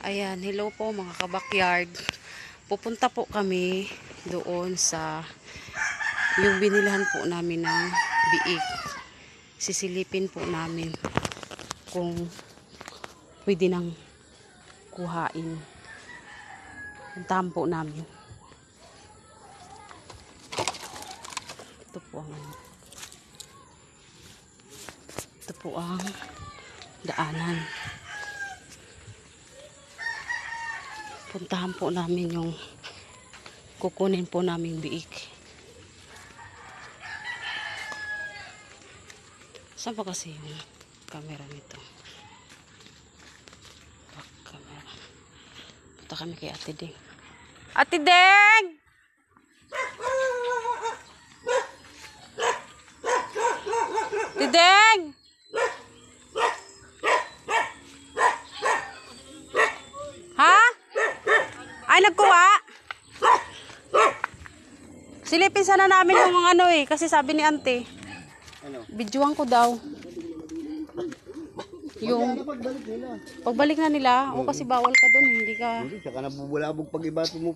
Ayan, hello po mga kabakyard. Pupunta po kami doon sa yung binilhan po namin ng biik. Sisilipin po namin kung pwede nang kuhain. Puntahan po namin. Ito po ang ito po ang daanan. Puntahan po namin yung kukunin po namin biik. Saan ba kasi yung camera nito? Back camera. Punta kami kay Ate Deng. Ate Deng! Ate Deng! Ha? Ay, nagkuha? Silipin sana namin yung mga ano kasi sabi ni Ante. Ano? Bidyuhan ko daw. Yung pagbalik na nila. O kasi bawal ka doon, hindi ka. Hindi, saka nabubulabog pag ibato mo.